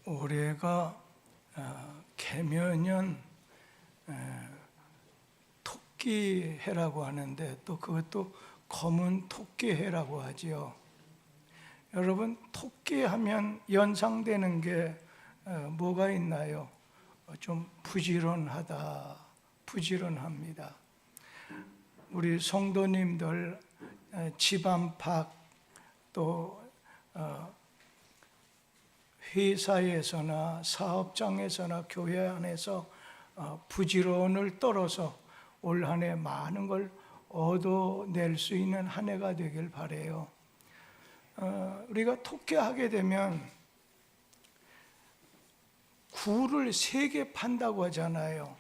올해가 개묘년 토끼해라고 하는데 또 그것도 검은 토끼해라고 하지요. 여러분, 토끼하면 연상되는 게 뭐가 있나요? 좀 부지런하다, 부지런합니다. 우리 성도님들 집 안팎 또 회사에서나 사업장에서나 교회 안에서 부지런을 떨어서 올 한 해 많은 걸 얻어낼 수 있는 한 해가 되길 바라요. 우리가 토끼하게 되면 굴을 3개 판다고 하잖아요.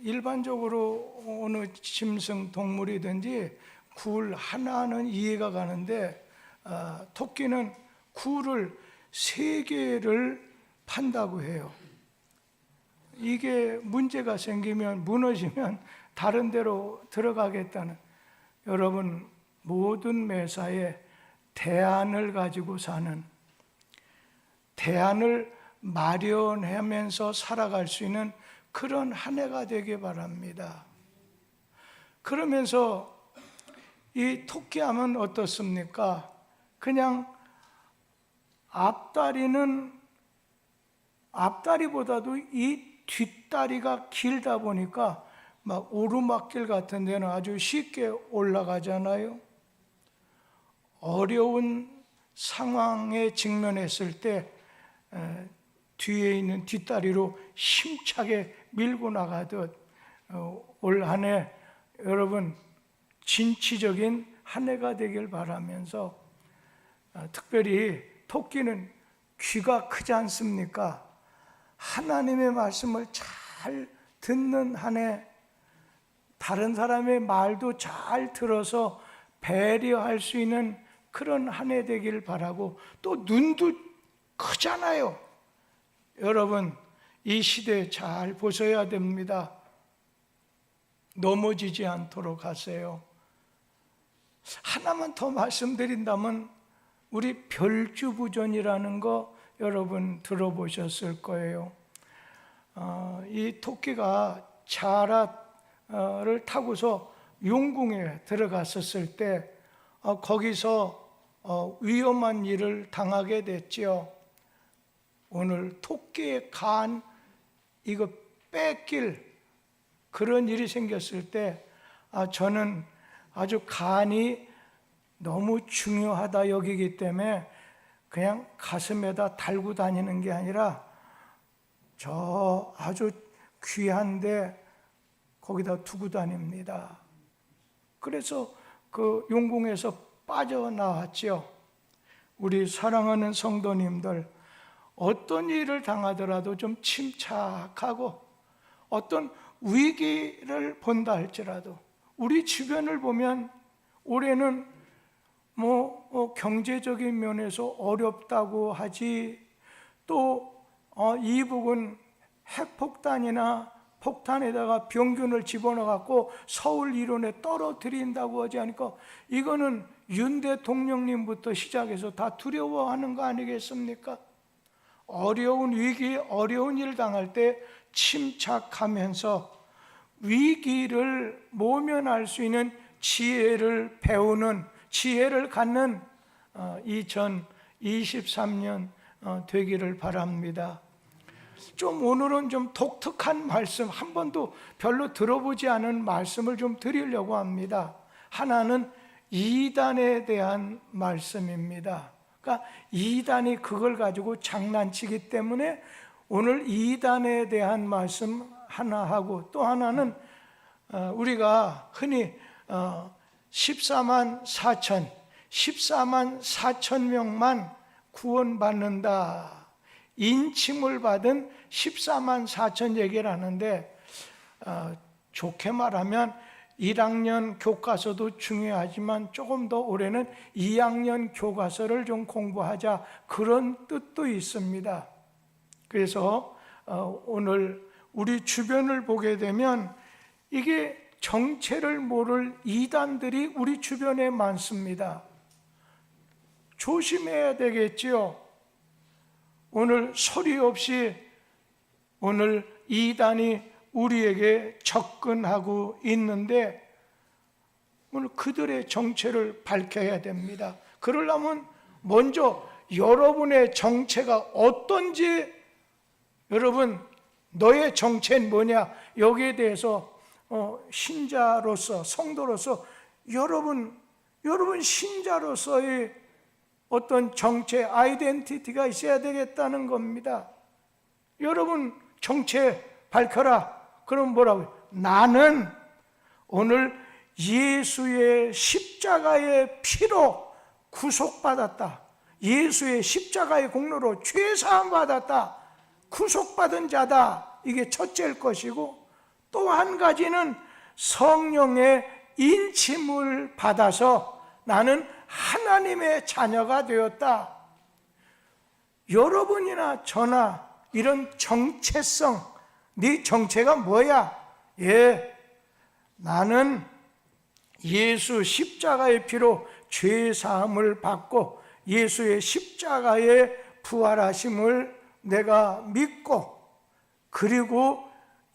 일반적으로 어느 짐승 동물이든지 굴 하나는 이해가 가는데 토끼는 굴을 3개를 판다고 해요. 이게 문제가 생기면, 무너지면 다른 데로 들어가겠다는, 여러분, 모든 매사에 대안을 가지고 사는, 대안을 마련하면서 살아갈 수 있는 그런 한 해가 되길 바랍니다. 그러면서 이 토끼하면 어떻습니까? 그냥 앞다리보다도 이 뒷다리가 길다 보니까 막 오르막길 같은 데는 아주 쉽게 올라가잖아요. 어려운 상황에 직면했을 때 뒤에 있는 뒷다리로 힘차게 밀고 나가듯 올 한 해 여러분 진취적인 한 해가 되길 바라면서, 특별히 토끼는 귀가 크지 않습니까? 하나님의 말씀을 잘 듣는 한 해, 다른 사람의 말도 잘 들어서 배려할 수 있는 그런 한 해 되길 바라고, 또 눈도 크잖아요. 여러분, 이 시대 잘 보셔야 됩니다. 넘어지지 않도록 하세요. 하나만 더 말씀드린다면, 우리 별주부전이라는 거 여러분 들어보셨을 거예요. 이 토끼가 자라를 타고서 용궁에 들어갔었을 때 거기서 위험한 일을 당하게 됐지요. 오늘 토끼의 간 이거 뺏길 그런 일이 생겼을 때 저는 아주 간이 너무 중요하다 여기기 때문에 그냥 가슴에다 달고 다니는 게 아니라 저 아주 귀한데 거기다 두고 다닙니다. 그래서 그 용궁에서 빠져나왔죠. 우리 사랑하는 성도님들, 어떤 일을 당하더라도 좀 침착하고, 어떤 위기를 본다 할지라도, 우리 주변을 보면 올해는 경제적인 면에서 어렵다고 하지, 또 이북은 핵폭탄이나 폭탄에다가 병균을 집어넣어갖고 서울 이론에 떨어뜨린다고 하지 않으니까, 이거는 윤 대통령님부터 시작해서 다 두려워하는 거 아니겠습니까? 어려운 위기, 어려운 일 당할 때 침착하면서 위기를 모면할 수 있는 지혜를 배우는, 지혜를 갖는 2023년 되기를 바랍니다. 좀 오늘은 좀 독특한 말씀, 한 번도 별로 들어보지 않은 말씀을 좀 드리려고 합니다. 하나는 이단에 대한 말씀입니다. 그러니까 이단이 그걸 가지고 장난치기 때문에 오늘 이단에 대한 말씀 하나 하고, 또 하나는 우리가 흔히 14만 4천 명만 구원받는다, 인침을 받은 14만 4천 얘기를 하는데, 좋게 말하면 1학년 교과서도 중요하지만 조금 더 올해는 2학년 교과서를 좀 공부하자, 그런 뜻도 있습니다. 그래서 오늘 우리 주변을 보게 되면 이게 정체를 모를 이단들이 우리 주변에 많습니다. 조심해야 되겠지요. 오늘 소리 없이 오늘 이단이 우리에게 접근하고 있는데 오늘 그들의 정체를 밝혀야 됩니다. 그러려면 먼저 여러분의 정체가 어떤지, 여러분 너의 정체는 뭐냐, 여기에 대해서 신자로서, 성도로서 여러분 신자로서의 어떤 정체, 아이덴티티가 있어야 되겠다는 겁니다. 여러분 정체 밝혀라. 그럼 뭐라고요? 나는 오늘 예수의 십자가의 피로 구속받았다. 예수의 십자가의 공로로 죄사함 받았다. 구속받은 자다. 이게 첫째일 것이고, 또 한 가지는 성령의 인침을 받아서 나는 하나님의 자녀가 되었다. 여러분이나 저나 이런 정체성, 네 정체가 뭐야? 나는 예수 십자가의 피로 죄사함을 받고 예수의 십자가의 부활하심을 내가 믿고, 그리고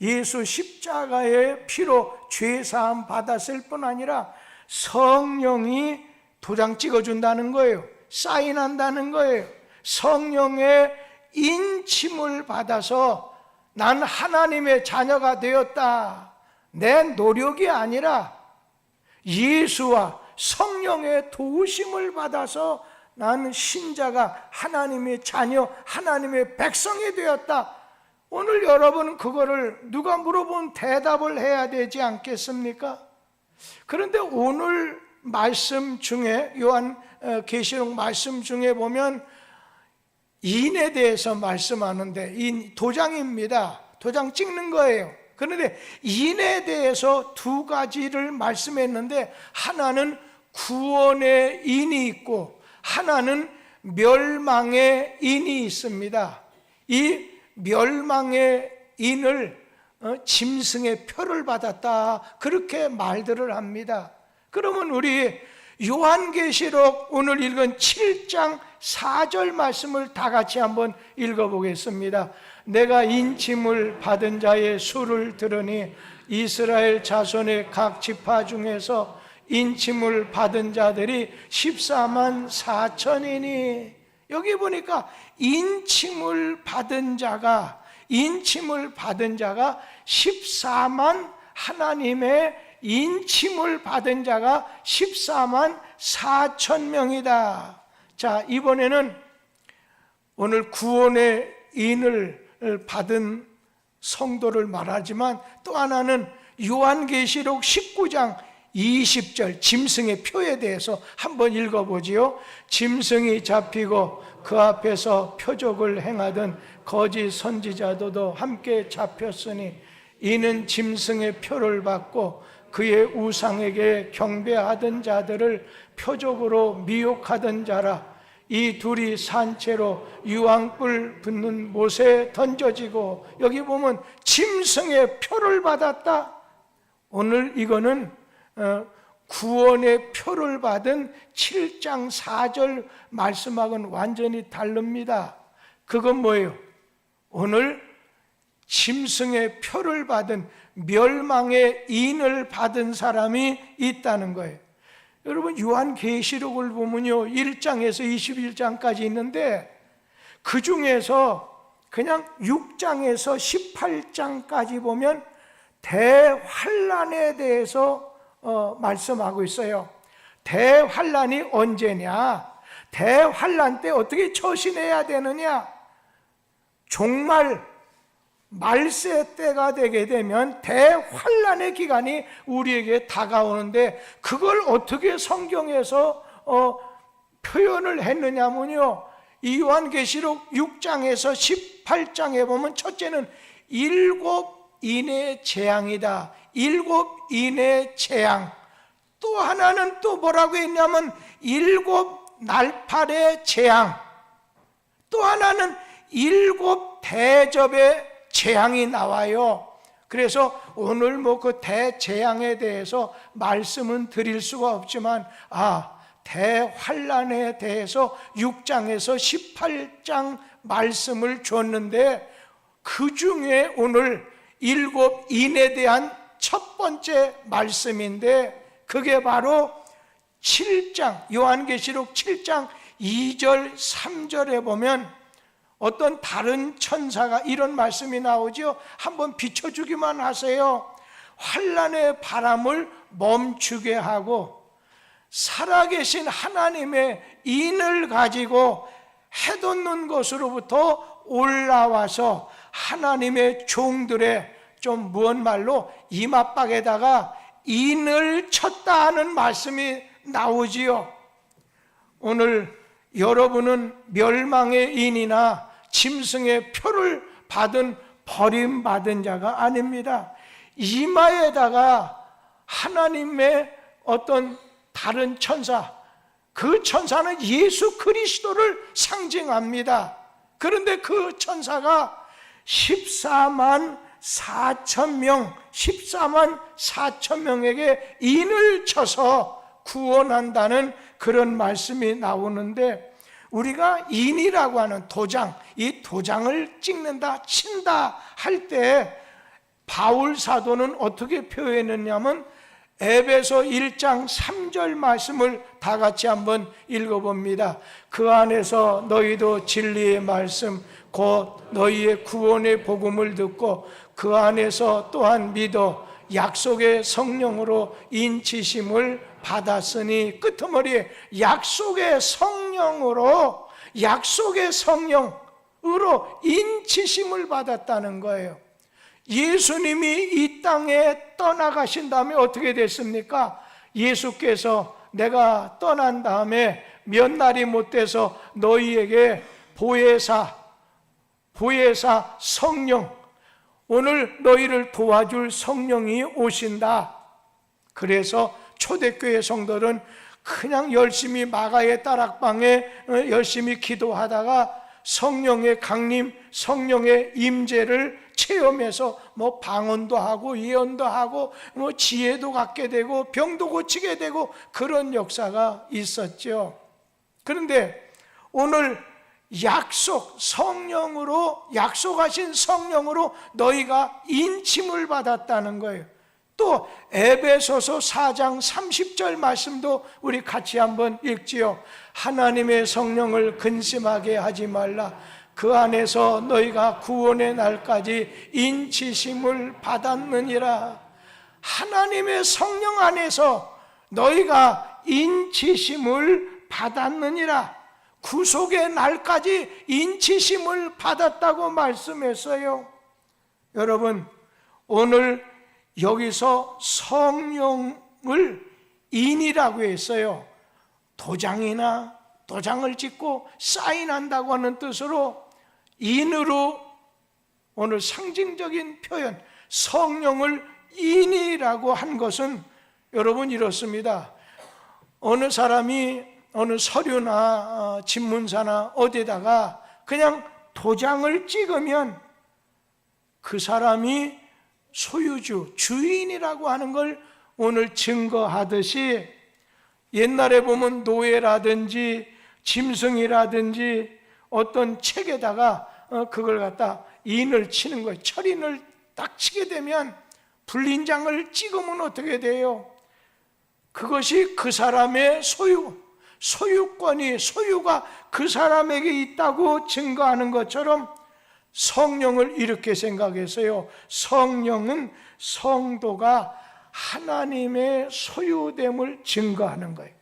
예수 십자가의 피로 죄사함 받았을 뿐 아니라 성령이 도장 찍어준다는 거예요. 사인한다는 거예요. 성령의 인침을 받아서 난 하나님의 자녀가 되었다. 내 노력이 아니라 예수와 성령의 도우심을 받아서 나는 신자가 하나님의 자녀, 하나님의 백성이 되었다. 오늘 여러분은 그거를 누가 물어보면 대답을 해야 되지 않겠습니까? 그런데 오늘 말씀 중에, 요한계시록 말씀 중에 보면 인에 대해서 말씀하는데, 인 도장입니다. 도장 찍는 거예요. 그런데 인에 대해서 두 가지를 말씀했는데, 하나는 구원의 인이 있고 하나는 멸망의 인이 있습니다. 이 멸망의 인을 짐승의 표를 받았다, 그렇게 말들을 합니다. 그러면 우리 요한계시록 오늘 읽은 7장 4절 말씀을 다 같이 한번 읽어보겠습니다. 내가 인침을 받은 자의 수를 들으니 이스라엘 자손의 각 지파 중에서 인침을 받은 자들이 14만 4천이니, 여기 보니까 인침을 받은 자가 14만, 하나님의 인침을 받은 자가 14만 4천 명이다. 자, 이번에는 오늘 구원의 인을 받은 성도를 말하지만, 또 하나는 요한계시록 19장 20절 짐승의 표에 대해서 한번 읽어보지요. 짐승이 잡히고 그 앞에서 표적을 행하던 거짓 선지자들도 함께 잡혔으니 이는 짐승의 표를 받고 그의 우상에게 경배하던 자들을 표적으로 미혹하던 자라. 이 둘이 산채로 유황불 붙는 못에 던져지고, 여기 보면 짐승의 표를 받았다. 오늘 이거는 구원의 표를 받은 7장 4절 말씀하고는 완전히 다릅니다. 그건 뭐예요? 오늘 짐승의 표를 받은, 멸망의 인을 받은 사람이 있다는 거예요. 여러분 요한계시록을 보면요, 1장에서 21장까지 있는데 그 중에서 그냥 6장에서 18장까지 보면 대환란에 대해서 말씀하고 있어요. 대환란이 언제냐? 대환란 때 어떻게 처신해야 되느냐? 종말 말세 때가 되게 되면 대환란의 기간이 우리에게 다가오는데, 그걸 어떻게 성경에서 표현을 했느냐면요, 이 요한계시록 6장에서 18장에 보면 첫째는 7인의 재앙이다. 7인의 재앙. 또 하나는 또 뭐라고 했냐면 7날팔의 재앙. 또 하나는 7대접의 재앙이 나와요. 그래서 오늘 그 대재앙에 대해서 말씀은 드릴 수가 없지만, 대환란에 대해서 6장에서 18장 말씀을 줬는데, 그 중에 오늘 7인에 대한 첫 번째 말씀인데, 그게 바로 7장, 요한계시록 7장 2절 3절에 보면 어떤 다른 천사가 이런 말씀이 나오죠. 한번 비춰주기만 하세요. 환란의 바람을 멈추게 하고 살아계신 하나님의 인을 가지고 해돋는 곳으로부터 올라와서 하나님의 종들의 좀 무언 말로 이마박에다가 인을 쳤다 하는 말씀이 나오지요. 오늘 여러분은 멸망의 인이나 짐승의 표를 받은 버림받은 자가 아닙니다. 이마에다가 하나님의 어떤 다른 천사, 그 천사는 예수 그리스도를 상징합니다. 그런데 그 천사가 14만 4천 명에게 인을 쳐서 구원한다는 그런 말씀이 나오는데, 우리가 인이라고 하는 도장, 이 도장을 찍는다, 친다 할 때 바울 사도는 어떻게 표현했냐면, 에베소 1장 3절 말씀을 다 같이 한번 읽어봅니다. 그 안에서 너희도 진리의 말씀 곧 너희의 구원의 복음을 듣고 그 안에서 또한 믿어 약속의 성령으로 인치심을 받았으니, 끄트머리에 약속의 성령으로 인치심을 받았다는 거예요. 예수님이 이 땅에 떠나가신 다음에 어떻게 됐습니까? 예수께서 내가 떠난 다음에 몇 날이 못 돼서 너희에게 보혜사 성령, 오늘 너희를 도와줄 성령이 오신다. 그래서 초대교회 성도들은 그냥 열심히 마가의 다락방에 열심히 기도하다가 성령의 강림, 성령의 임재를 체험해서 방언도 하고 예언도 하고 지혜도 갖게 되고 병도 고치게 되고 그런 역사가 있었죠. 그런데 오늘 약속하신 성령으로 너희가 인침을 받았다는 거예요. 또 에베소서 4장 30절 말씀도 우리 같이 한번 읽지요. 하나님의 성령을 근심하게 하지 말라. 그 안에서 너희가 구원의 날까지 인치심을 받았느니라. 하나님의 성령 안에서 너희가 인치심을 받았느니라. 구속의 날까지 인치심을 받았다고 말씀했어요. 여러분, 오늘 여기서 성령을 인이라고 했어요. 도장을 찍고 사인한다고 하는 뜻으로 인으로 오늘 상징적인 표현, 성령을 인이라고 한 것은 여러분 이렇습니다. 어느 사람이 어느 서류나 집문사나 어디다가 그냥 도장을 찍으면 그 사람이 소유주, 주인이라고 하는 걸 오늘 증거하듯이, 옛날에 보면 노예라든지 짐승이라든지 어떤 책에다가 그걸 갖다 인을 치는 거예요. 철인을 딱 치게 되면 불린장을 찍으면 어떻게 돼요? 그것이 그 사람의 소유가 그 사람에게 있다고 증거하는 것처럼 성령을 이렇게 생각했어요. 성령은 성도가 하나님의 소유됨을 증거하는 거예요.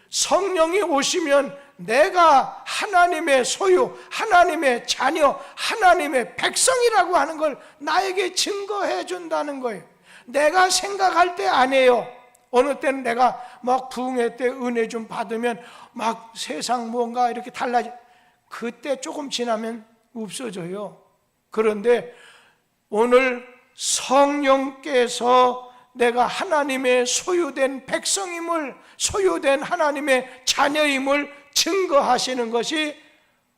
성령이 오시면 내가 하나님의 소유, 하나님의 자녀, 하나님의 백성이라고 하는 걸 나에게 증거해 준다는 거예요. 내가 생각할 때 아니에요. 어느 때는 내가 막 부흥회 때 은혜 좀 받으면 막 세상 뭔가 이렇게 달라져. 그때 조금 지나면 없어져요. 그런데 오늘 성령께서 내가 하나님의 소유된 백성임을, 소유된 하나님의 자녀임을 증거하시는 것이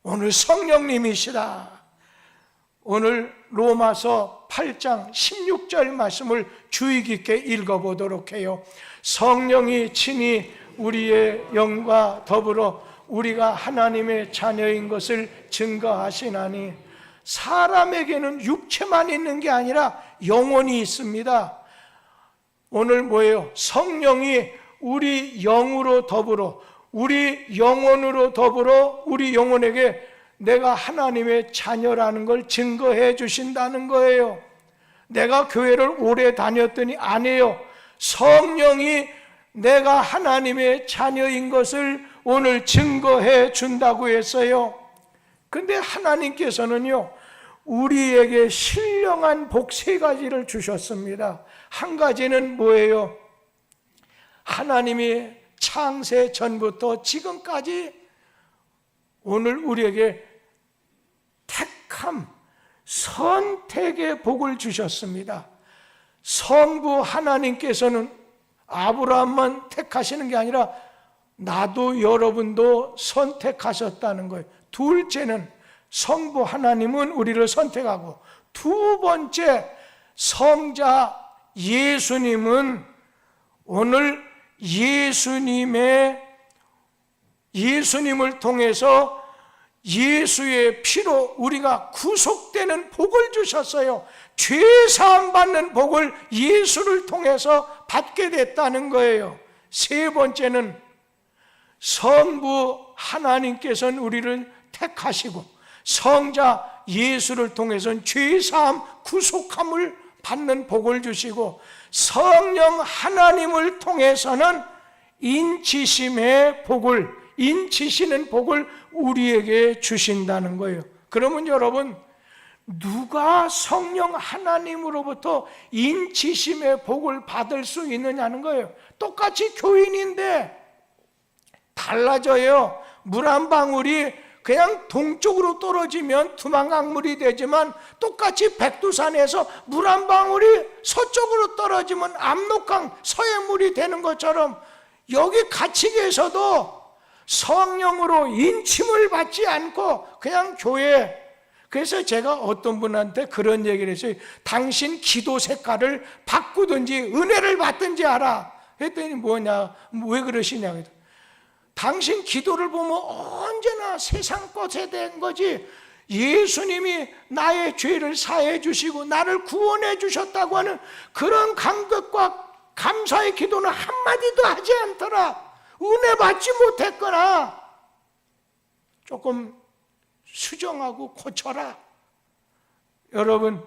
오늘 성령님이시다. 오늘 로마서 8장 16절 말씀을 주의 깊게 읽어보도록 해요. 성령이 친히 우리의 영과 더불어 우리가 하나님의 자녀인 것을 증거하시나니 사람에게는 육체만 있는 게 아니라 영혼이 있습니다. 오늘 뭐예요? 성령이 우리 영으로 더불어 우리 영혼으로 더불어 우리 영혼에게 내가 하나님의 자녀라는 걸 증거해 주신다는 거예요. 내가 교회를 오래 다녔더니 아니에요. 성령이 내가 하나님의 자녀인 것을 오늘 증거해 준다고 했어요. 근데 하나님께서는요, 우리에게 신령한 복 3가지를 주셨습니다. 한 가지는 뭐예요? 하나님이 창세 전부터 지금까지 오늘 우리에게 택함, 선택의 복을 주셨습니다. 성부 하나님께서는 아브라함만 택하시는 게 아니라 나도 여러분도 선택하셨다는 거예요. 둘째는 성부 하나님은 우리를 선택하고, 두 번째 성자 예수님은 오늘 예수님을 통해서 예수의 피로 우리가 구속되는 복을 주셨어요. 죄사함 받는 복을 예수를 통해서 받게 됐다는 거예요. 3번째는 성부 하나님께서는 우리를 택하시고 성자 예수를 통해서는 죄사함 구속함을 받는 복을 주시고 성령 하나님을 통해서는 인치심의 복을, 인치시는 복을 우리에게 주신다는 거예요. 그러면 여러분, 누가 성령 하나님으로부터 인치심의 복을 받을 수 있느냐는 거예요. 똑같이 교인인데 달라져요. 물 한 방울이 그냥 동쪽으로 떨어지면 두만강물이 되지만 똑같이 백두산에서 물 한 방울이 서쪽으로 떨어지면 압록강 서해물이 되는 것처럼 여기 갇히게에서도 성령으로 인침을 받지 않고 그냥 교회. 그래서 제가 어떤 분한테 그런 얘기를 했어요. 당신 기도 색깔을 바꾸든지 은혜를 받든지 하라 했더니 뭐냐, 왜 그러시냐. 당신 기도를 보면 언제나 세상 것에 대한 거지 예수님이 나의 죄를 사해 주시고 나를 구원해 주셨다고 하는 그런 감격과 감사의 기도는 한마디도 하지 않더라. 은혜 받지 못했거나 조금 수정하고 고쳐라. 여러분,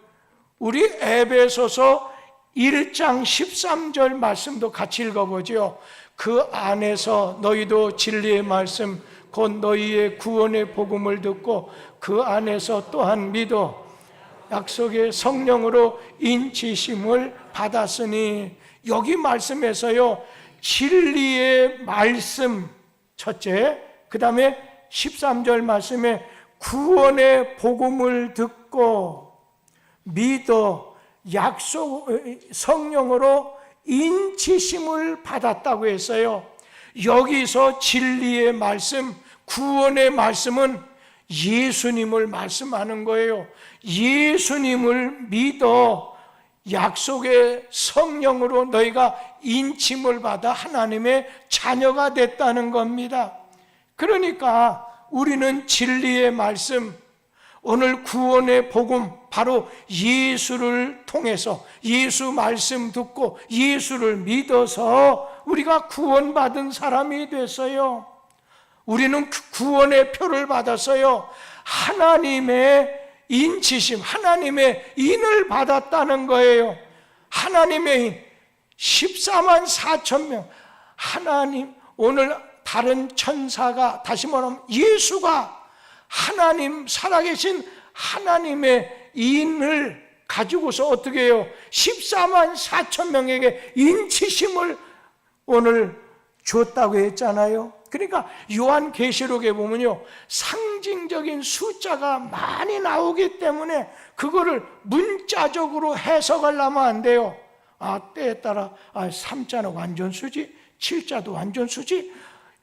우리 에베소서 1장 13절 말씀도 같이 읽어보죠. 그 안에서 너희도 진리의 말씀 곧 너희의 구원의 복음을 듣고 그 안에서 또한 믿어 약속의 성령으로 인치심을 받았으니, 여기 말씀에서요 진리의 말씀 첫째, 그 다음에 13절 말씀에 구원의 복음을 듣고 믿어 약속 성령으로 인치심을 받았다고 했어요. 여기서 진리의 말씀, 구원의 말씀은 예수님을 말씀하는 거예요. 예수님을 믿어 약속의 성령으로 너희가 인침을 받아 하나님의 자녀가 됐다는 겁니다. 그러니까 우리는 진리의 말씀, 오늘 구원의 복음, 바로 예수를 통해서 예수 말씀 듣고 예수를 믿어서 우리가 구원받은 사람이 됐어요. 우리는 구원의 표를 받았어요. 하나님의 인치심, 하나님의 인을 받았다는 거예요. 하나님의 인, 14만 4천 명. 하나님, 오늘 다른 천사가, 다시 말하면 예수가 하나님, 살아계신 하나님의 인을 가지고서 어떻게 해요? 14만 4천 명에게 인치심을 오늘 줬다고 했잖아요. 그러니까 요한계시록에 보면요 상징적인 숫자가 많이 나오기 때문에 그거를 문자적으로 해석하려면 안 돼요. 때에 따라 3자는 완전수지, 7자도 완전수지,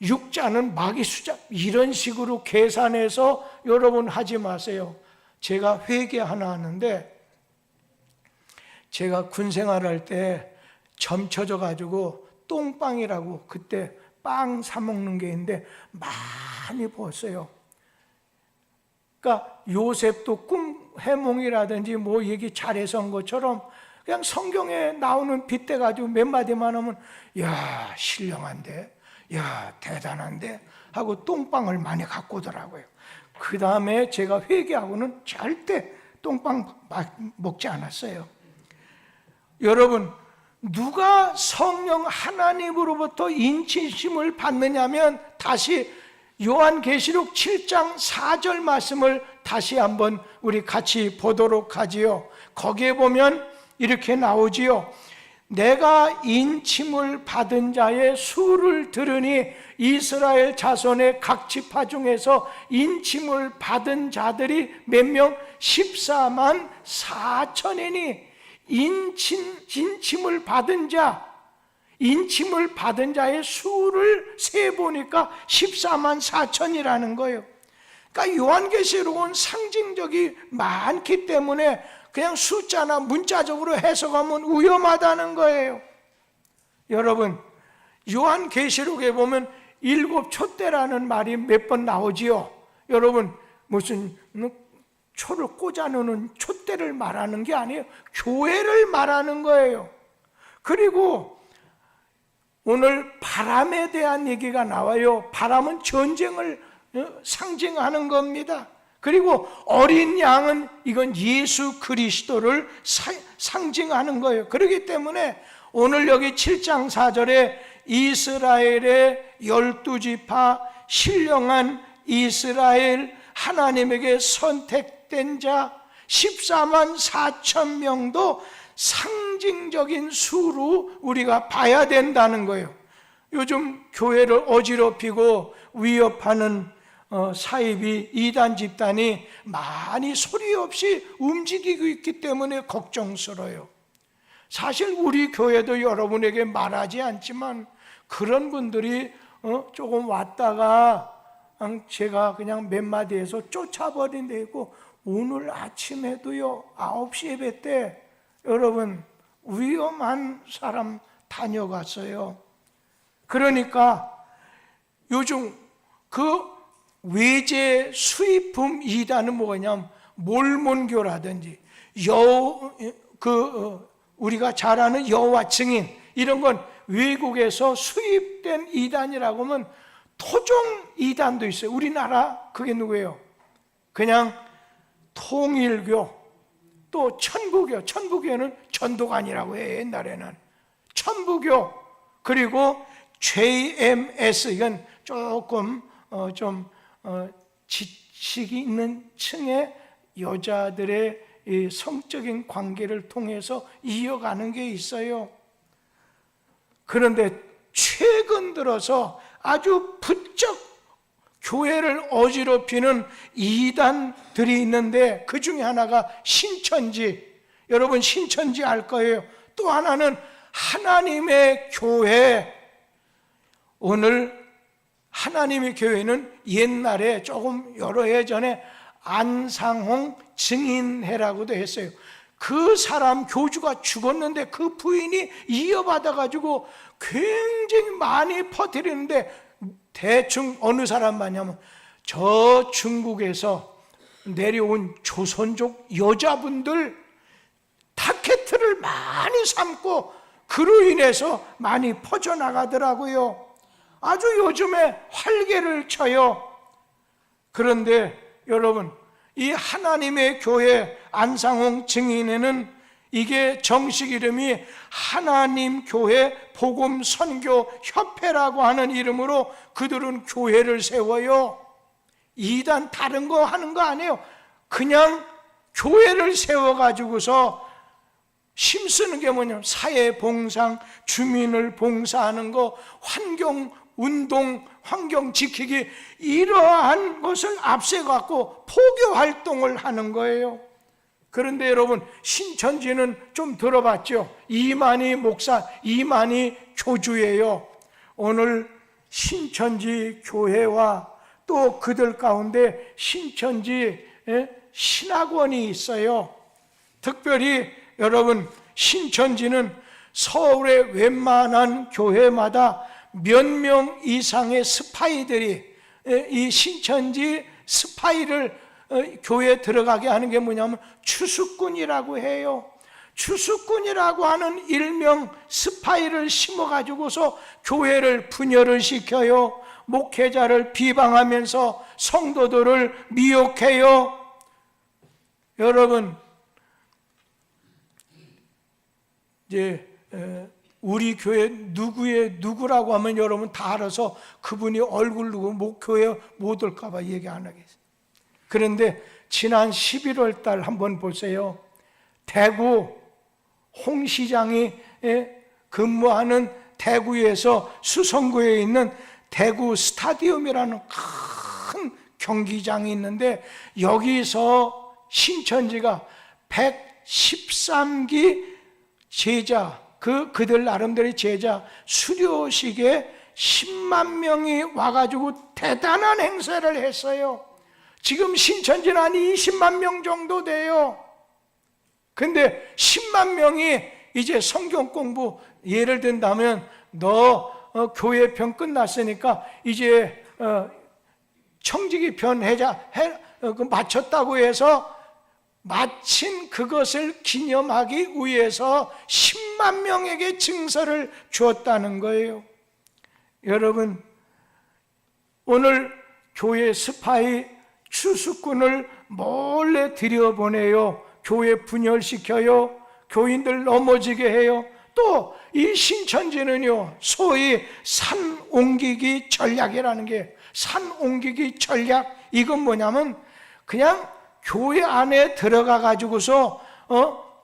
6자는 마귀수자, 이런 식으로 계산해서 여러분 하지 마세요. 제가 회계 하나 하는데 제가 군 생활할 때 점 쳐져 가지고 똥방이라고, 그때 빵 사 먹는 게 있는데 많이 벌었어요. 그러니까 요셉도 꿈 해몽이라든지 뭐 얘기 잘해서 한 것처럼 그냥 성경에 나오는 빗대 가지고 몇 마디만 하면 야 신령한데, 야 대단한데 하고 똥빵을 많이 갖고 오더라고요. 그 다음에 제가 회개하고는 절대 똥빵 먹지 않았어요. 여러분, 누가 성령 하나님으로부터 인치심을 받느냐면 다시 요한계시록 7장 4절 말씀을 다시 한번 우리 같이 보도록 하지요. 거기에 보면 이렇게 나오지요. 내가 인침을 받은 자의 수를 들으니 이스라엘 자손의 각 지파 중에서 인침을 받은 자들이 몇 명? 14만 4천이니 인침을 받은 자의 수를 세보니까 14만 4천이라는 거예요. 그러니까 요한계시록은 상징적이 많기 때문에 그냥 숫자나 문자적으로 해석하면 위험하다는 거예요. 여러분, 요한계시록에 보면 7 촛대라는 말이 몇 번 나오지요. 여러분, 무슨 초를 꽂아놓는 촛대를 말하는 게 아니에요. 교회를 말하는 거예요. 그리고 오늘 바람에 대한 얘기가 나와요. 바람은 전쟁을 상징하는 겁니다. 그리고 어린 양은 이건 예수 그리스도를 상징하는 거예요. 그렇기 때문에 오늘 여기 7장 4절에 이스라엘의 12지파 신령한 이스라엘 하나님에게 선택된 자 14만 4천 명도 상징적인 수로 우리가 봐야 된다는 거예요. 요즘 교회를 어지럽히고 위협하는 사이비 이단 집단이 많이 소리 없이 움직이고 있기 때문에 걱정스러워요. 사실 우리 교회도 여러분에게 말하지 않지만 그런 분들이 조금 왔다가 제가 그냥 몇 마디 해서 쫓아버린 데 있고, 오늘 아침에도요 9시 예배 때 여러분 위험한 사람 다녀갔어요. 그러니까 요즘 그 외제 수입품 이단은 뭐냐면 몰몬교라든지 우리가 잘 아는 여호와 증인, 이런 건 외국에서 수입된 이단이라고 하면 토종 이단도 있어요. 우리나라 그게 누구예요? 그냥 통일교, 또 천부교. 천부교는 전도관이라고 해요. 옛날에는 천부교, 그리고 JMS, 이건 조금 지식이 있는 층의 여자들의 이 성적인 관계를 통해서 이어가는 게 있어요. 그런데 최근 들어서 아주 부쩍 교회를 어지럽히는 이단들이 있는데 그 중에 하나가 신천지. 여러분 신천지 알 거예요. 또 하나는 하나님의 교회. 오늘 하나님의 교회는 옛날에 조금 여러 해 전에 안상홍 증인회라고도 했어요. 그 사람 교주가 죽었는데 그 부인이 이어받아가지고 굉장히 많이 퍼뜨리는데, 대충 어느 사람 마냐면 저 중국에서 내려온 조선족 여자분들 타켓을 많이 삼고 그로 인해서 많이 퍼져나가더라고요. 아주 요즘에 활개를 쳐요. 그런데 여러분, 이 하나님의 교회 안상홍 증인회는 이게 정식 이름이 하나님 교회 복음 선교 협회라고 하는 이름으로 그들은 교회를 세워요. 이단 다른 거 하는 거 아니에요. 그냥 교회를 세워가지고서 힘쓰는 게 뭐냐면 사회봉상, 주민을 봉사하는 거, 환경운동, 환경 지키기, 이러한 것을 앞세갖고 포교활동을 하는 거예요. 그런데 여러분, 신천지는 좀 들어봤죠? 이만희 목사, 이만희 교주예요. 오늘 신천지 교회와 또 그들 가운데 신천지 신학원이 있어요. 특별히 여러분, 신천지는 서울의 웬만한 교회마다 몇 명 이상의 스파이들이 이 신천지 스파이를 교회에 들어가게 하는 게 뭐냐면 추수꾼이라고 해요. 추수꾼이라고 하는 일명 스파이를 심어가지고서 교회를 분열을 시켜요. 목회자를 비방하면서 성도들을 미혹해요. 여러분, 이제 우리 교회 누구라고 하면 여러분 다 알아서 그분이 얼굴 누구 목교회 못 올까 봐 얘기 안 하겠어요. 그런데 지난 11월 달 한번 보세요. 대구 홍 시장이 근무하는 대구에서 수성구에 있는 대구 스타디움이라는 큰 경기장이 있는데, 여기서 신천지가 113기 제자, 그들 나름대로의 제자 수료식에 10만 명이 와가지고 대단한 행사를 했어요. 지금 신천지는 한 20만 명 정도 돼요. 근데 10만 명이 이제 성경 공부, 예를 든다면 너 교회 편 끝났으니까 이제 청지기 편 마쳤다고 해서 마친 그것을 기념하기 위해서 10만 명에게 증서를 주었다는 거예요. 여러분, 오늘 교회 스파이 추수꾼을 몰래 들여보내요. 교회 분열시켜요. 교인들 넘어지게 해요. 또 이 신천지는요, 소위 산 옮기기 전략이라는 게, 산 옮기기 전략, 이건 뭐냐면 그냥 교회 안에 들어가 가지고서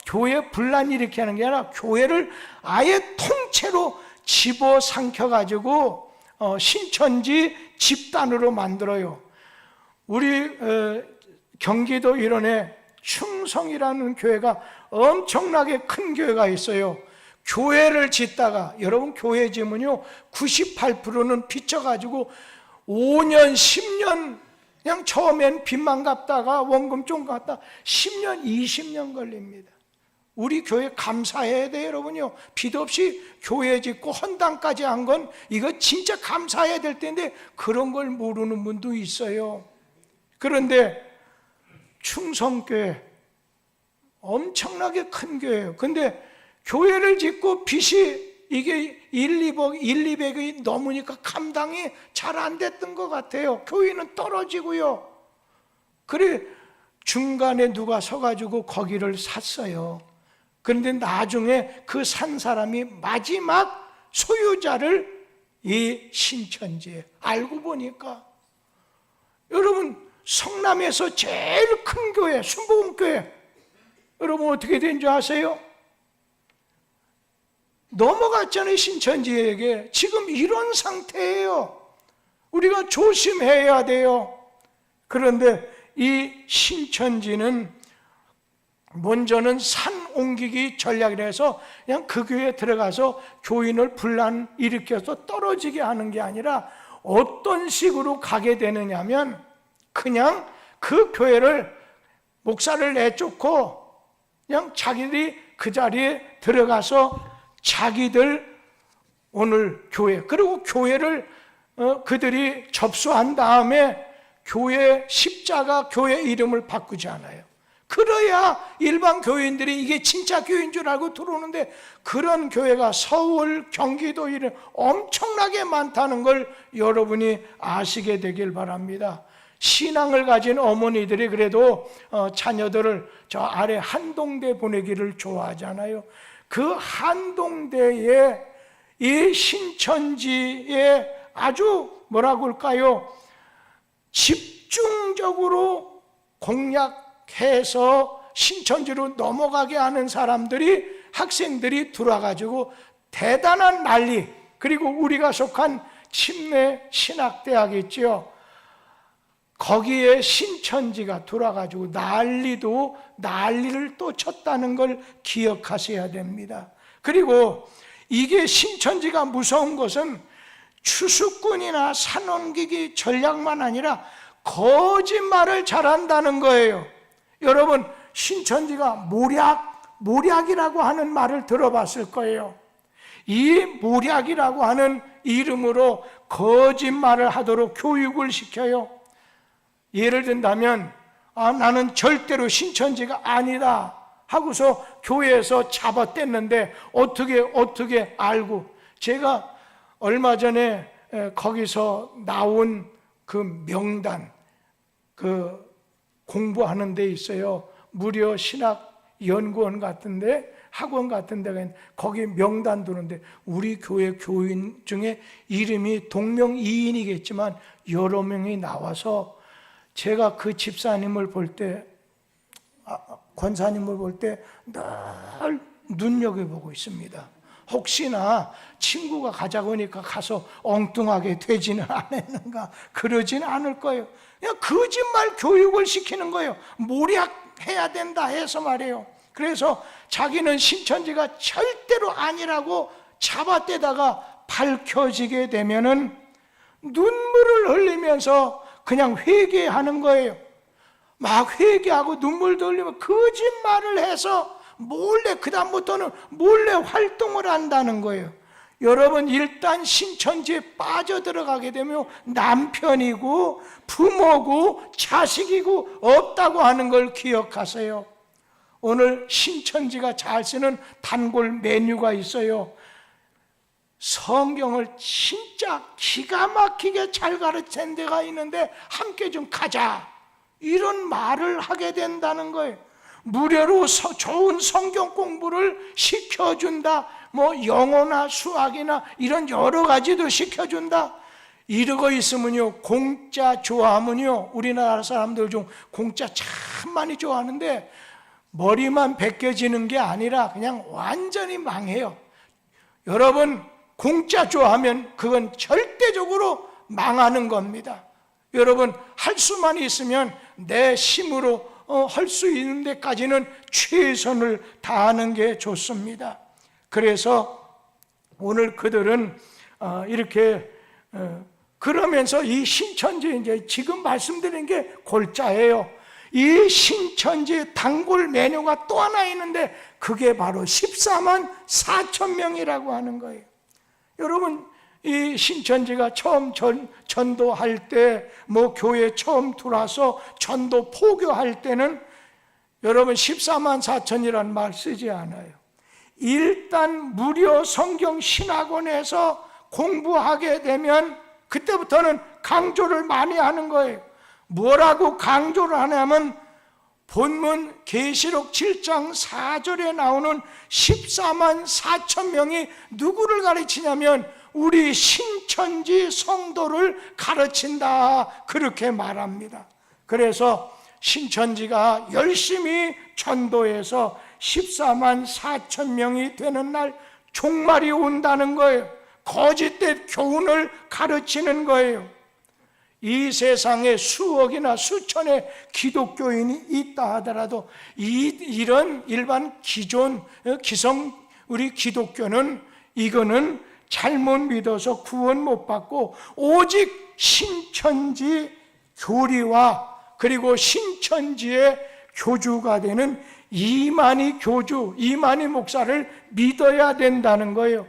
교회 분란 일으키게 하는 게 아니라 교회를 아예 통째로 집어삼켜 가지고 신천지 집단으로 만들어요. 우리 경기도 일원에 충성이라는 교회가 엄청나게 큰 교회가 있어요. 교회를 짓다가, 여러분 교회 지면요 98%는 빚져가지고 5년 10년 그냥 처음엔 빚만 갚다가 원금 좀 갚다 10년 20년 걸립니다. 우리 교회 감사해야 돼요. 여러분요, 빚 없이 교회 짓고 헌당까지 한 건 이거 진짜 감사해야 될 텐데 그런 걸 모르는 분도 있어요. 그런데 충성교회 엄청나게 큰 교회예요. 근데 교회를 짓고 빚이 이게 200이 넘으니까 감당이 잘 안 됐던 것 같아요. 교회는 떨어지고요. 그래 중간에 누가 서가지고 거기를 샀어요. 그런데 나중에 그 산 사람이 마지막 소유자를 이 신천지에 알고 보니까, 여러분 성남에서 제일 큰 교회 순복음교회, 여러분 어떻게 된 줄 아세요? 넘어갔잖아요. 신천지에게. 지금 이런 상태예요. 우리가 조심해야 돼요. 그런데 이 신천지는 먼저는 산 옮기기 전략이라 해서 그냥 그 교회에 들어가서 교인을 분란 일으켜서 떨어지게 하는 게 아니라 어떤 식으로 가게 되느냐면 그냥 그 교회를 목사를 내쫓고 그냥 자기들이 그 자리에 들어가서 자기들 오늘 교회, 그리고 교회를 그들이 접수한 다음에 교회 십자가 교회 이름을 바꾸지 않아요. 그래야 일반 교인들이 이게 진짜 교회인 줄 알고 들어오는데, 그런 교회가 서울, 경기도 이런 엄청나게 많다는 걸 여러분이 아시게 되길 바랍니다. 신앙을 가진 어머니들이 그래도 자녀들을 저 아래 한동대 보내기를 좋아하잖아요. 그 한동대에 이 신천지에 아주 뭐라고 할까요? 집중적으로 공략해서 신천지로 넘어가게 하는 사람들이, 학생들이 들어와가지고 대단한 난리, 그리고 우리가 속한 침례 신학대학 있죠. 거기에 신천지가 돌아가지고 난리를 또 쳤다는 걸 기억하셔야 됩니다. 그리고 이게 신천지가 무서운 것은 추수꾼이나 산옮기기 전략만 아니라 거짓말을 잘한다는 거예요. 여러분 신천지가 모략이라고 하는 말을 들어봤을 거예요. 이 모략이라고 하는 이름으로 거짓말을 하도록 교육을 시켜요. 예를 든다면 나는 절대로 신천지가 아니다 하고서 교회에서 잡아뗐는데 어떻게 알고, 제가 얼마 전에 거기서 나온 그 명단, 그 공부하는 데 있어요. 무료 신학 연구원 같은데, 학원 같은 데가 있는데 거기 명단 두는데 우리 교회 교인 중에 이름이 동명이인이겠지만 여러 명이 나와서 제가 그 집사님을 볼 때, 권사님을 볼 때 늘 눈여겨보고 있습니다. 혹시나 친구가 가자고 하니까 가서 엉뚱하게 되지는 않았는가, 그러진 않을 거예요. 그냥 거짓말 교육을 시키는 거예요. 모략해야 된다 해서 말이에요. 그래서 자기는 신천지가 절대로 아니라고 잡아떼다가 밝혀지게 되면은 눈물을 흘리면서 그냥 회개하는 거예요. 막 회개하고 눈물도 흘리면 거짓말을 해서 몰래, 그다음부터는 몰래 활동을 한다는 거예요. 여러분, 일단 신천지에 빠져들어가게 되면 남편이고 부모고 자식이고 없다고 하는 걸 기억하세요. 오늘 신천지가 잘 쓰는 단골 메뉴가 있어요. 성경을 진짜 기가 막히게 잘 가르친 데가 있는데 함께 좀 가자, 이런 말을 하게 된다는 거예요. 무료로 좋은 성경 공부를 시켜준다, 영어나 수학이나 이런 여러 가지도 시켜준다. 이러고 있으면요, 공짜 좋아하면요, 우리나라 사람들 중 공짜 참 많이 좋아하는데 머리만 벗겨지는 게 아니라 그냥 완전히 망해요. 여러분, 공짜 좋아하면 그건 절대적으로 망하는 겁니다. 여러분, 할 수만 있으면 내 힘으로 할 수 있는 데까지는 최선을 다하는 게 좋습니다. 그래서 오늘 그들은 이렇게 그러면서 이 신천지, 이제 지금 말씀드린 게 골자예요. 이 신천지 단골 메뉴가 또 하나 있는데 그게 바로 14만 4천 명이라고 하는 거예요. 여러분, 이 신천지가 처음 전도할 때, 교회 처음 들어와서 전도 포교할 때는 여러분 14만 4천이라는 말 쓰지 않아요. 일단 무료 성경 신학원에서 공부하게 되면 그때부터는 강조를 많이 하는 거예요. 뭐라고 강조를 하냐면 본문 계시록 7장 4절에 나오는 14만 4천 명이 누구를 가르치냐면 우리 신천지 성도를 가르친다, 그렇게 말합니다. 그래서 신천지가 열심히 전도해서 14만 4천 명이 되는 날 종말이 온다는 거예요. 거짓된 교훈을 가르치는 거예요. 이 세상에 수억이나 수천의 기독교인이 있다 하더라도 이런 일반 기존 기성 우리 기독교는 이거는 잘못 믿어서 구원 못 받고 오직 신천지 교리와 그리고 신천지의 교주가 되는 이만희 교주, 이만희 목사를 믿어야 된다는 거예요.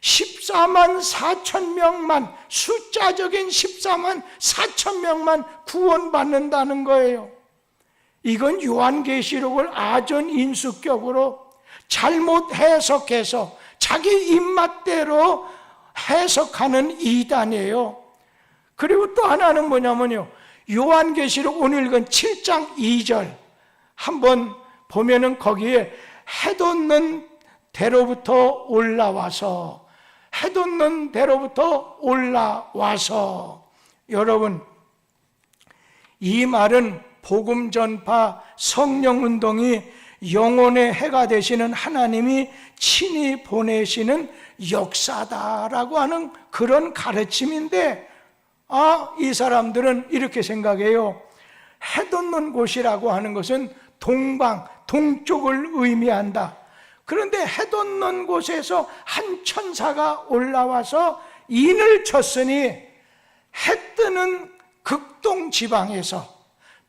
14만 4천 명만, 숫자적인 14만 4천 명만 구원받는다는 거예요. 이건 요한계시록을 아전인수격으로 잘못 해석해서 자기 입맛대로 해석하는 이단이에요. 그리고 또 하나는 뭐냐면요, 요한계시록 오늘 읽은 7장 2절 한번 보면은 거기에 해돋는 대로부터 올라와서, 해돋는 대로부터 올라와서, 여러분, 이 말은 복음 전파 성령 운동이 영혼의 해가 되시는 하나님이 친히 보내시는 역사다라고 하는 그런 가르침인데, 이 사람들은 이렇게 생각해요. 해돋는 곳이라고 하는 것은 동방, 동쪽을 의미한다. 그런데 해돋는 곳에서 한 천사가 올라와서 인을 쳤으니 해 뜨는 극동 지방에서,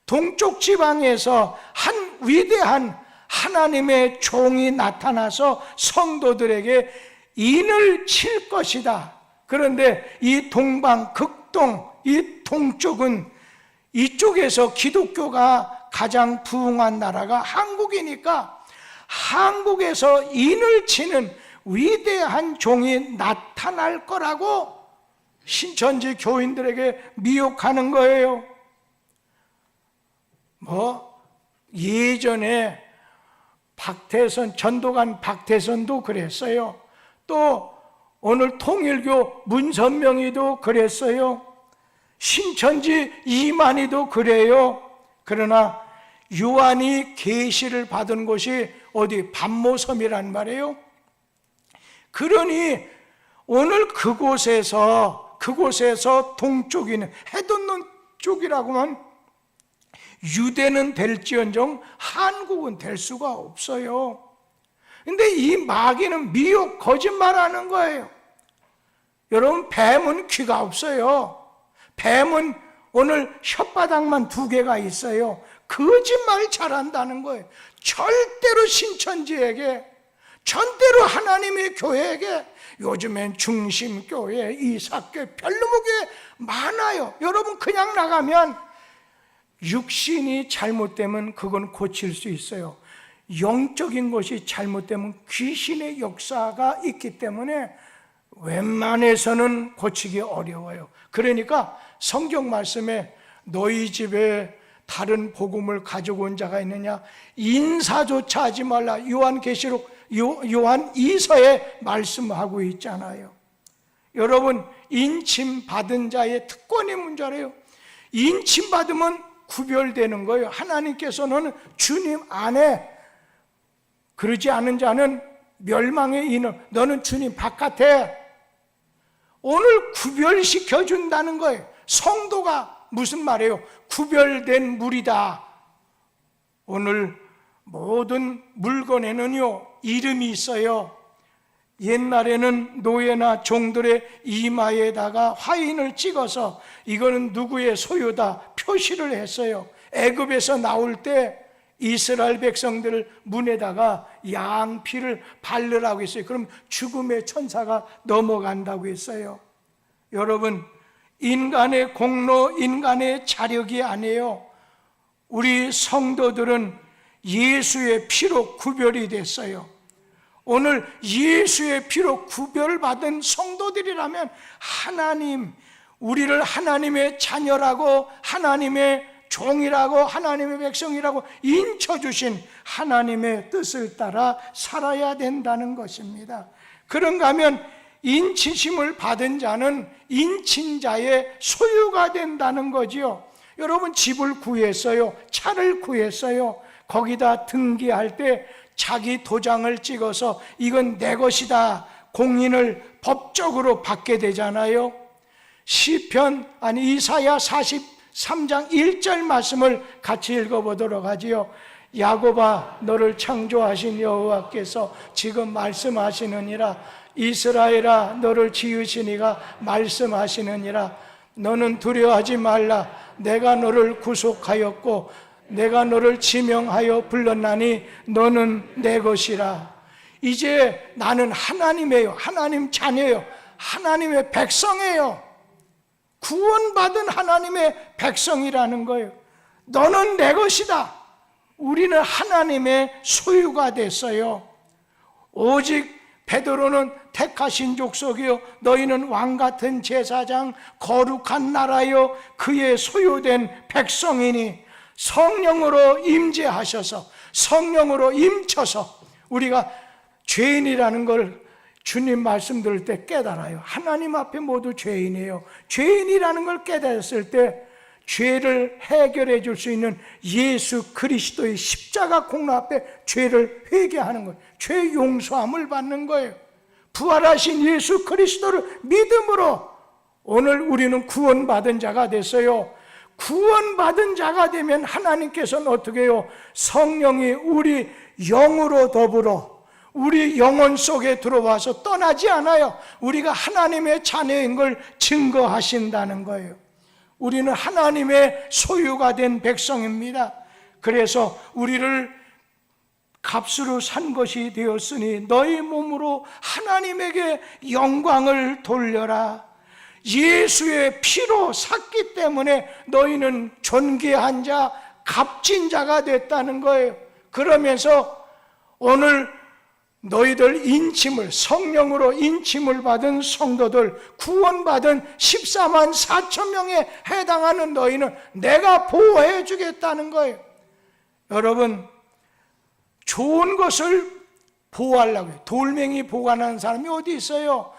동쪽 지방에서 한 위대한 하나님의 종이 나타나서 성도들에게 인을 칠 것이다. 그런데 이 동방, 극동, 이 동쪽은 이쪽에서 기독교가 가장 부흥한 나라가 한국이니까 한국에서 인을 치는 위대한 종이 나타날 거라고 신천지 교인들에게 미혹하는 거예요. 예전에 박태선, 전도관 박태선도 그랬어요. 또 오늘 통일교 문선명이도 그랬어요. 신천지 이만희도 그래요. 그러나 요한이 계시를 받은 곳이 어디? 반모섬이란 말이에요. 그러니 오늘 그곳에서 동쪽이는 해돋는 쪽이라고만 유대는 될지언정 한국은 될 수가 없어요. 근데 이 마귀는 미혹, 거짓말하는 거예요. 여러분, 뱀은 귀가 없어요. 뱀은 오늘 혓바닥만 2개가 있어요. 거짓말 잘한다는 거예요. 절대로 신천지에게, 절대로 하나님의 교회에게, 요즘엔 중심교회, 이삭교회, 별로무교회 많아요. 여러분, 그냥 나가면 육신이 잘못되면 그건 고칠 수 있어요. 영적인 것이 잘못되면 귀신의 역사가 있기 때문에 웬만해서는 고치기 어려워요. 그러니까 성경 말씀에 너희 집에 다른 복음을 가지고 온 자가 있느냐, 인사조차 하지 말라. 요한계시록 요한 2서에 말씀하고 있잖아요. 여러분, 인침 받은 자의 특권이 뭔지 알아요? 인침 받으면 구별되는 거예요. 하나님께서는 주님 안에, 그러지 않은 자는 멸망의 인을, 너는 주님 바깥에, 오늘 구별시켜 준다는 거예요. 성도가 무슨 말이에요? 구별된 물이다. 오늘 모든 물건에는요 이름이 있어요. 옛날에는 노예나 종들의 이마에다가 화인을 찍어서 이거는 누구의 소유다 표시를 했어요. 애굽에서 나올 때 이스라엘 백성들 문에다가 양피를 바르라고 했어요. 그럼 죽음의 천사가 넘어간다고 했어요. 여러분, 인간의 공로, 인간의 자력이 아니에요. 우리 성도들은 예수의 피로 구별이 됐어요. 오늘 예수의 피로 구별받은 성도들이라면 하나님, 우리를 하나님의 자녀라고, 하나님의 종이라고, 하나님의 백성이라고 인쳐주신 하나님의 뜻을 따라 살아야 된다는 것입니다. 그런가 하면 인치심을 받은 자는 인친 자의 소유가 된다는 거지요. 여러분, 집을 구했어요. 차를 구했어요. 거기다 등기할 때 자기 도장을 찍어서 이건 내 것이다 공인을 법적으로 받게 되잖아요. 이사야 43장 1절 말씀을 같이 읽어보도록 하지요. 야곱아, 너를 창조하신 여호와께서 지금 말씀하시느니라. 이스라엘아, 너를 지으신 이가 말씀하시느니라. 너는 두려워하지 말라. 내가 너를 구속하였고 내가 너를 지명하여 불렀나니 너는 내 것이라. 이제 나는 하나님이에요. 하나님 자녀예요. 하나님의 백성이에요. 구원받은 하나님의 백성이라는 거예요. 너는 내 것이다. 우리는 하나님의 소유가 됐어요. 오직 베드로는 택하신 족속이요 너희는 왕같은 제사장 거룩한 나라요 그의 소유된 백성이니 성령으로 임재하셔서, 성령으로 임쳐서 우리가 죄인이라는 걸 주님 말씀 들을 때 깨달아요. 하나님 앞에 모두 죄인이에요. 죄인이라는 걸 깨달았을 때 죄를 해결해 줄 수 있는 예수 그리스도의 십자가 공로 앞에 죄를 회개하는 거예요. 죄 용서함을 받는 거예요. 부활하신 예수 그리스도를 믿음으로 오늘 우리는 구원받은 자가 됐어요. 구원받은 자가 되면 하나님께서는 어떻게 해요? 성령이 우리 영으로 더불어 우리 영혼 속에 들어와서 떠나지 않아요. 우리가 하나님의 자녀인 걸 증거하신다는 거예요. 우리는 하나님의 소유가 된 백성입니다. 그래서 우리를 값으로 산 것이 되었으니 너희 몸으로 하나님에게 영광을 돌려라. 예수의 피로 샀기 때문에 너희는 존귀한 자, 값진 자가 됐다는 거예요. 그러면서 오늘 너희들 인침을, 성령으로 인침을 받은 성도들, 구원받은 14만 4천 명에 해당하는 너희는 내가 보호해 주겠다는 거예요. 여러분, 좋은 것을 보호하려고 해요. 돌멩이 보관하는 사람이 어디 있어요?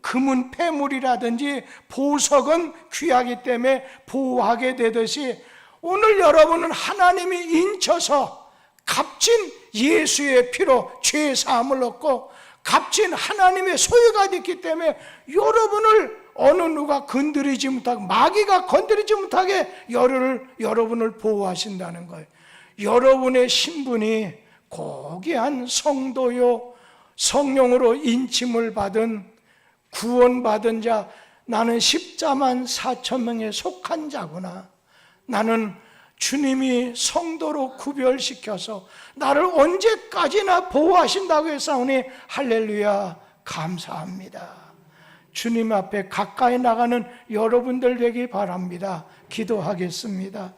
금은 폐물이라든지 보석은 귀하기 때문에 보호하게 되듯이 오늘 여러분은 하나님이 인쳐서 값진 예수의 피로 죄 사함을 얻고 값진 하나님의 소유가 됐기 때문에 여러분을 어느 누가 건드리지 못하게, 마귀가 건드리지 못하게 여러분을 보호하신다는 거예요. 여러분의 신분이 고귀한 성도요, 성령으로 인침을 받은 구원받은 자, 나는 14만 4천 명에 속한 자구나. 나는 주님이 성도로 구별시켜서 나를 언제까지나 보호하신다고 했사오니 할렐루야, 감사합니다. 주님 앞에 가까이 나가는 여러분들 되기 바랍니다. 기도하겠습니다.